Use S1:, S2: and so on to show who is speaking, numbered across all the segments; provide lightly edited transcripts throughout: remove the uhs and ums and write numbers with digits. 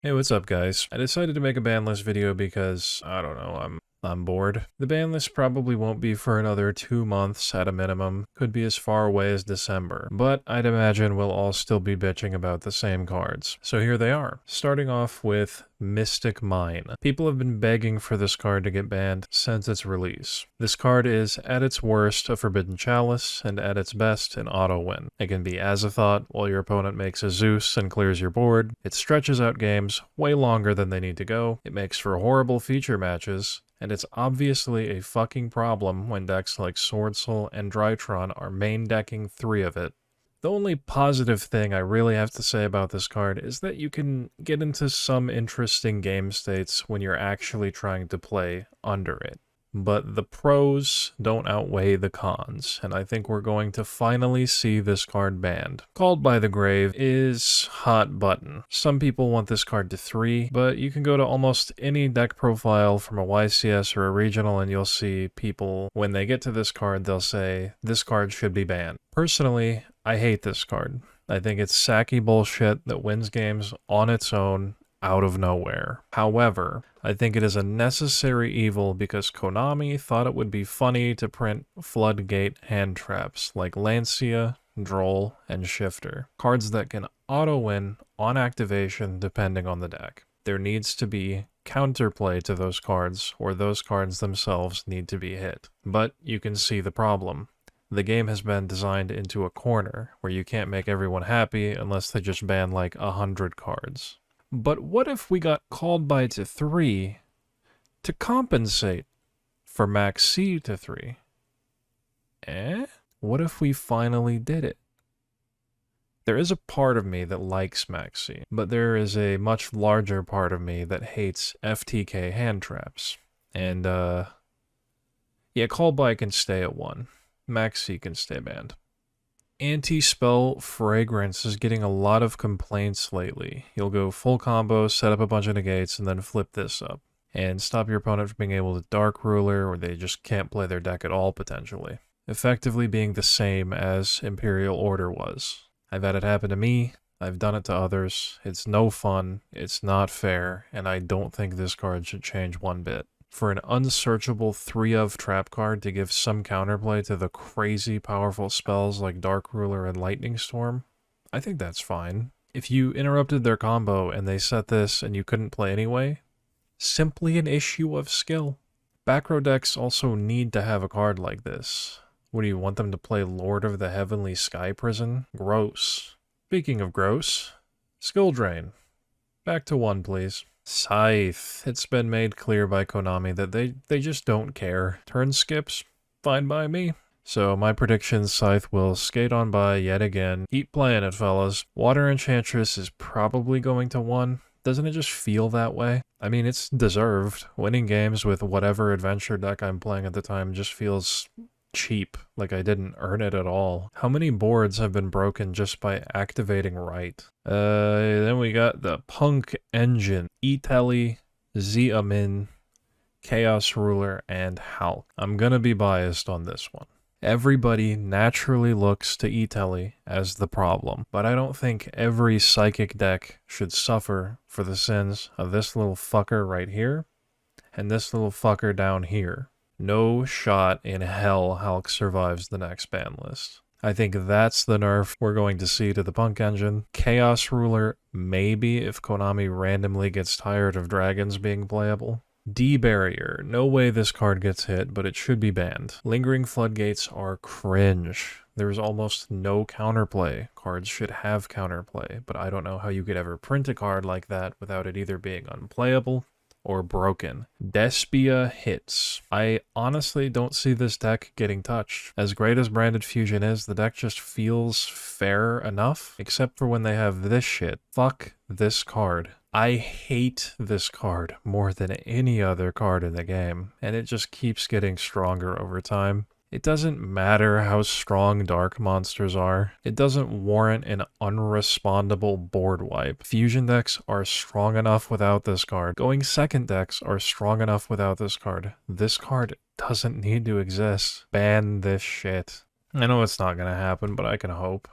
S1: Hey, what's up, guys? I decided to make a ban list video because, I don't know, I'm bored. The ban list probably won't be for another 2 months at a minimum, could be as far away as December, but I'd imagine we'll all still be bitching about the same cards. So here they are. Starting off with Mystic Mine. People have been begging for this card to get banned since its release. This card is, at its worst, a Forbidden Chalice, and at its best, an auto-win. It can be Azathoth while your opponent makes a Zeus and clears your board. It stretches out games way longer than they need to go. It makes for horrible feature matches, and it's obviously a fucking problem when decks like Sword Soul and Drytron are main decking 3 of it. The only positive thing I really have to say about this card is that you can get into some interesting game states when you're actually trying to play under it. But the pros don't outweigh the cons, and I think we're going to finally see this card banned. Called by the Grave is hot button. Some people want this card to 3, but you can go to almost any deck profile from a YCS or a regional and you'll see people, when they get to this card, they'll say, this card should be banned. Personally, I hate this card. I think it's sacky bullshit that wins games on its own out of nowhere. However, I think it is a necessary evil because Konami thought it would be funny to print floodgate hand traps like Lancia, Droll, and Shifter. Cards that can auto-win on activation depending on the deck. There needs to be counterplay to those cards, or those cards themselves need to be hit. But you can see the problem. The game has been designed into a corner where you can't make everyone happy unless they just ban like 100 cards. But what if we got called by to 3 to compensate for max C to 3? What if we finally did it? There is a part of me that likes max C, but there is a much larger part of me that hates FTK hand traps. And, yeah, call by can stay at 1. Max C can stay banned. Anti-spell Fragrance is getting a lot of complaints lately. You'll go full combo, set up a bunch of negates, and then flip this up. And stop your opponent from being able to Dark Ruler, or they just can't play their deck at all, potentially. Effectively being the same as Imperial Order was. I've had it happen to me, I've done it to others, it's no fun, it's not fair, and I don't think this card should change one bit. For an unsearchable 3-of trap card to give some counterplay to the crazy powerful spells like Dark Ruler and Lightning Storm, I think that's fine. If you interrupted their combo and they set this and you couldn't play anyway, simply an issue of skill. Back row decks also need to have a card like this. What do you want them to play Lord of the Heavenly Sky Prison? Gross. Speaking of gross, skill drain. Back to 1, please. Scythe. It's been made clear by Konami that they just don't care. Turn skips? Fine by me. So my prediction, Scythe will skate on by yet again. Keep playing it, fellas. Water Enchantress is probably going to 1. Doesn't it just feel that way? I mean, it's deserved. Winning games with whatever adventure deck I'm playing at the time just feels cheap, like I didn't earn it at all. How many boards have been broken just by activating right? Then we got the Punk Engine, E-Telly, Xiamin, Chaos Ruler, and Hulk. I'm gonna be biased on this one. Everybody naturally looks to E-Telly as the problem, but I don't think every Psychic deck should suffer for the sins of this little fucker right here, and this little fucker down here. No shot in hell Hulk survives the next ban list. I think that's the nerf we're going to see to the Punk Engine. Chaos Ruler, maybe, if Konami randomly gets tired of dragons being playable. D-Barrier, no way this card gets hit, but it should be banned. Lingering Floodgates are cringe. There's almost no counterplay. Cards should have counterplay, but I don't know how you could ever print a card like that without it either being unplayable or broken. Despia hits. I honestly don't see this deck getting touched. As great as Branded Fusion is, the deck just feels fair enough, except for when they have this shit. Fuck this card. I hate this card more than any other card in the game, and it just keeps getting stronger over time. It doesn't matter how strong dark monsters are. It doesn't warrant an unrespondable board wipe. Fusion decks are strong enough without this card. Going second decks are strong enough without this card. This card doesn't need to exist. Ban this shit. I know it's not gonna happen, but I can hope.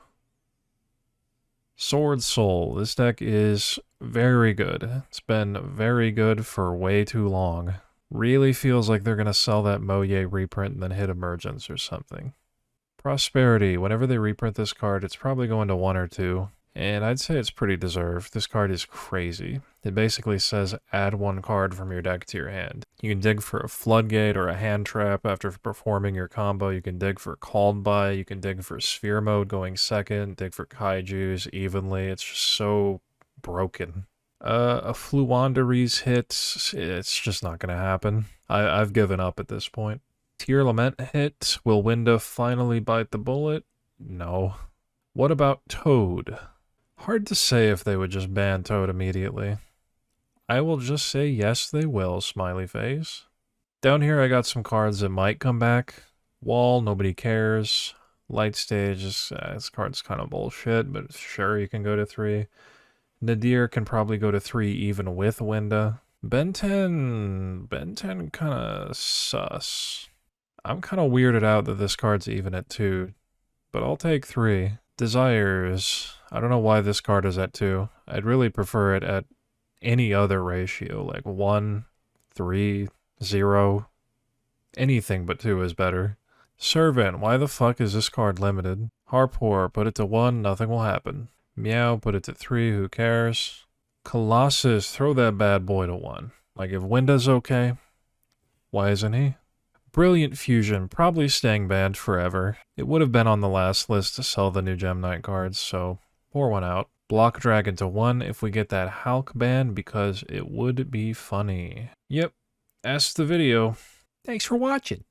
S1: Sword Soul. This deck is Very good. It's been very good for way too long. Really feels like they're gonna sell that Moye reprint and then hit Emergence or something. Prosperity. Whenever they reprint this card, it's probably going to 1 or 2. And I'd say it's pretty deserved. This card is crazy. It basically says add 1 card from your deck to your hand. You can dig for a Floodgate or a Hand Trap after performing your combo. You can dig for Called By. You can dig for Sphere Mode going second. Dig for Kaijus evenly. It's just so broken. A Fluwanderies hit, it's just not going to happen. I've given up at this point. Tear Lament hit. Will Winda finally bite the bullet? No. What about Toad? Hard to say if they would just ban Toad immediately. I will just say yes, they will, smiley face. Down here I got some cards that might come back. Wall, nobody cares. Light Stage, this card's kind of bullshit, but sure, you can go to 3. Nadir can probably go to 3 even with Winda. Ben 10 kinda sus. I'm kinda weirded out that this card's even at 2, but I'll take 3. Desires. I don't know why this card is at 2. I'd really prefer it at any other ratio, like 1, 3, 0. Anything but 2 is better. Servant. Why the fuck is this card limited? Harpoor. Put it to 1, nothing will happen. Meow. Put it to 3, who cares? Colossus. Throw that bad boy to 1. Like, if Winda's okay, why isn't he? Brilliant Fusion, probably staying banned forever. It would have been on the last list to sell the new Gem Knight cards, so pour one out. Block Dragon to 1 if we get that Hulk ban, because it would be funny. Yep, that's the video. Thanks for watching.